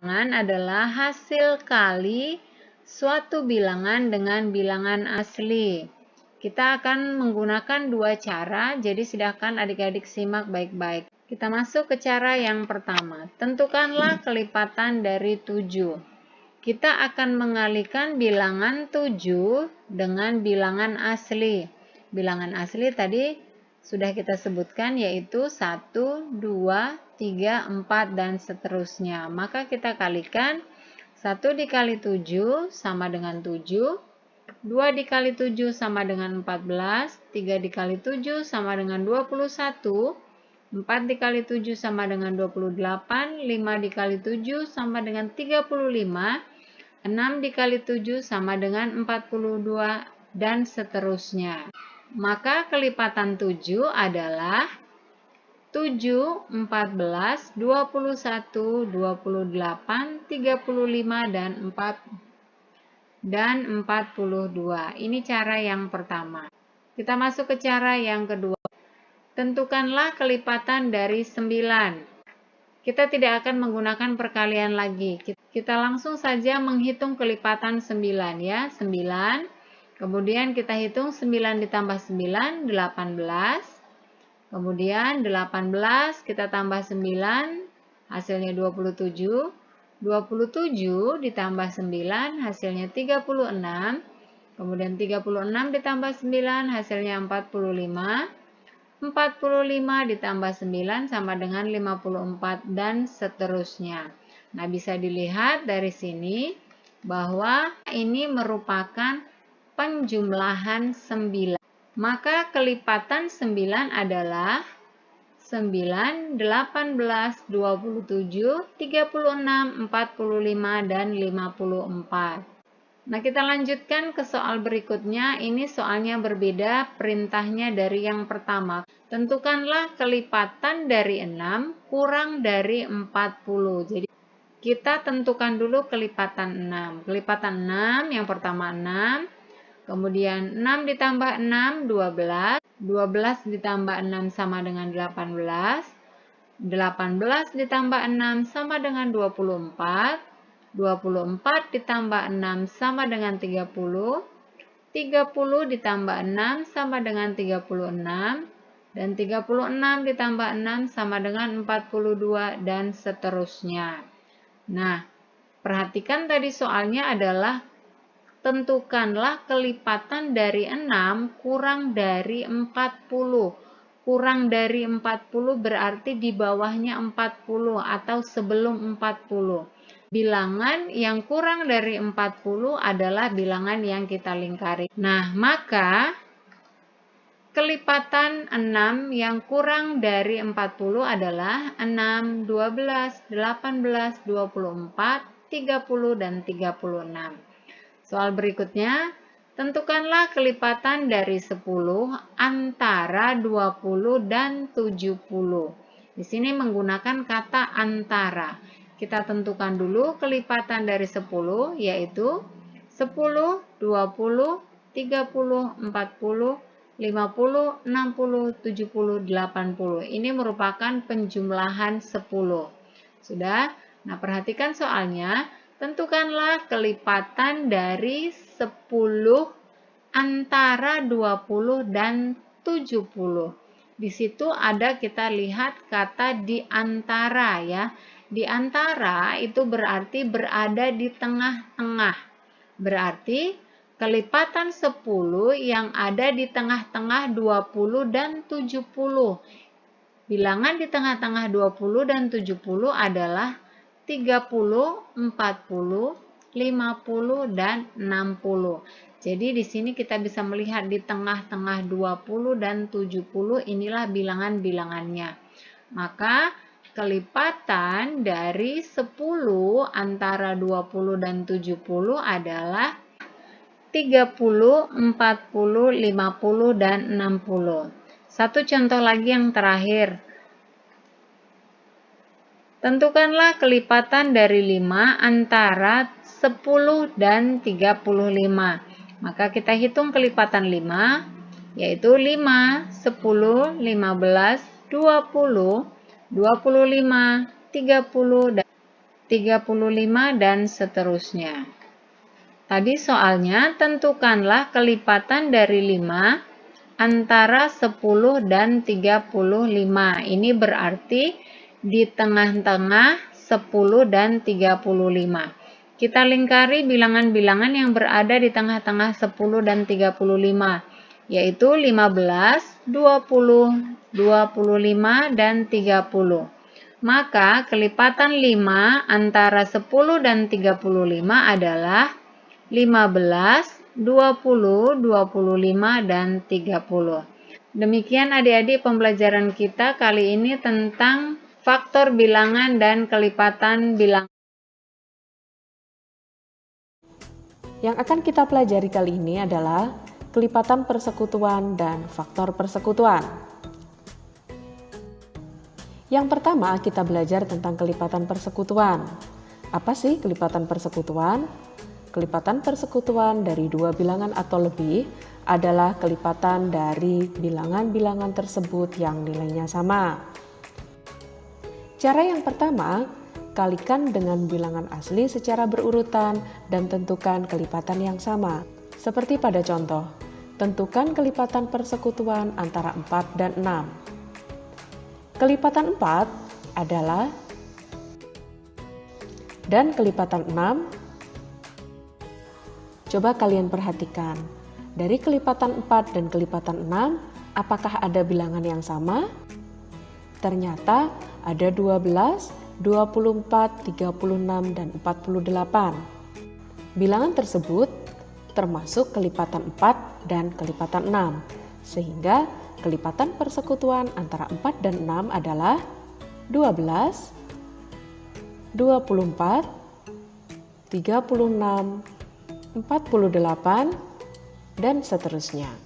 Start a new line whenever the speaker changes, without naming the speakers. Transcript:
Bilangan adalah hasil kali suatu bilangan dengan bilangan asli. Kita akan menggunakan dua cara, jadi silakan adik-adik simak baik-baik. Kita masuk ke cara yang pertama. Tentukanlah kelipatan dari 7. Kita akan mengalihkan bilangan 7 dengan bilangan asli. Bilangan asli tadi sudah kita sebutkan, yaitu 1, 2, 3, 4, dan seterusnya. Maka kita kalikan 1 dikali 7 sama dengan 7, 2 dikali 7 sama dengan 14, 3 dikali 7 sama dengan 21, 4 dikali 7 sama dengan 28, 5 dikali 7 sama dengan 35, 6 dikali 7 sama dengan 42, dan seterusnya. Maka kelipatan 7 adalah 7, 14, 21, 28, 35, dan 42. Ini cara yang pertama. Kita masuk ke cara yang kedua. Tentukanlah kelipatan dari 9. Kita tidak akan menggunakan perkalian lagi. Kita langsung saja menghitung kelipatan 9 ya. 9. Kemudian kita hitung 9 ditambah 9, 18. Kemudian 18 kita tambah 9, hasilnya 27. 27 ditambah 9, hasilnya 36. Kemudian 36 ditambah 9, hasilnya 45. 45 ditambah 9 sama dengan 54, dan seterusnya. Nah, bisa dilihat dari sini bahwa ini merupakan penjumlahan 9. Maka kelipatan 9 adalah 9, 18, 27, 36, 45, dan 54. Nah, kita lanjutkan ke soal berikutnya. Ini soalnya berbeda, perintahnya dari yang pertama. Tentukanlah kelipatan dari 6 kurang dari 40. Jadi, kita tentukan dulu kelipatan 6. Kelipatan 6, yang pertama 6. Kemudian 6 ditambah 6, 12. 12 ditambah 6 sama dengan 18. 18 ditambah 6 sama dengan 24. 24 ditambah 6 sama dengan 30. 30 ditambah 6 sama dengan 36. Dan 36 ditambah 6 sama dengan 42, dan seterusnya. Nah, perhatikan tadi soalnya adalah tentukanlah kelipatan dari 6 kurang dari 40. Kurang dari 40 berarti di bawahnya 40 atau sebelum 40. Bilangan yang kurang dari 40 adalah bilangan yang kita lingkari. Nah, maka kelipatan 6 yang kurang dari 40 adalah 6, 12, 18, 24, 30, dan 36. Soal berikutnya, tentukanlah kelipatan dari 10 antara 20 dan 70. Di sini menggunakan kata antara. Kita tentukan dulu kelipatan dari 10, yaitu 10, 20, 30, 40, 50, 60, 70, 80. Ini merupakan penjumlahan 10. Sudah? Nah, perhatikan soalnya. Tentukanlah kelipatan dari 10 antara 20 dan 70. Di situ ada kita lihat kata di antara ya. Di antara itu berarti berada di tengah-tengah. Berarti kelipatan 10 yang ada di tengah-tengah 20 dan 70. Bilangan di tengah-tengah 20 dan 70 adalah 30, 40, 50, dan 60. Jadi di sini kita bisa melihat di tengah-tengah 20 dan 70 inilah bilangan-bilangannya. Maka kelipatan dari 10 antara 20 dan 70 adalah 30, 40, 50, dan 60. Satu contoh lagi yang terakhir. Tentukanlah kelipatan dari 5 antara 10 dan 35. Maka kita hitung kelipatan 5, yaitu 5, 10, 15, 20, 25, 30, dan 35, dan seterusnya. Tadi soalnya, tentukanlah kelipatan dari 5 antara 10 dan 35. Ini berarti di tengah-tengah 10 dan 35. Kita lingkari bilangan-bilangan yang berada di tengah-tengah 10 dan 35, yaitu 15, 20, 25, dan 30. Maka kelipatan 5 antara 10 dan 35 adalah 15, 20, 25, dan 30. Demikian adik-adik pembelajaran kita kali ini tentang faktor bilangan dan kelipatan bilangan.
Yang akan kita pelajari kali ini adalah kelipatan persekutuan dan faktor persekutuan. Yang pertama, kita belajar tentang kelipatan persekutuan. Apa sih kelipatan persekutuan? Kelipatan persekutuan dari dua bilangan atau lebih adalah kelipatan dari bilangan-bilangan tersebut yang nilainya sama. Cara yang pertama, kalikan dengan bilangan asli secara berurutan dan tentukan kelipatan yang sama. Seperti pada contoh, tentukan kelipatan persekutuan antara 4 dan 6. Kelipatan 4 adalah dan kelipatan 6. Coba kalian perhatikan, dari kelipatan 4 dan kelipatan 6, apakah ada bilangan yang sama? Ternyata ada 12, 24, 36, dan 48. Bilangan tersebut termasuk kelipatan 4 dan kelipatan 6, sehingga kelipatan persekutuan antara 4 dan 6 adalah 12, 24, 36, 48, dan seterusnya.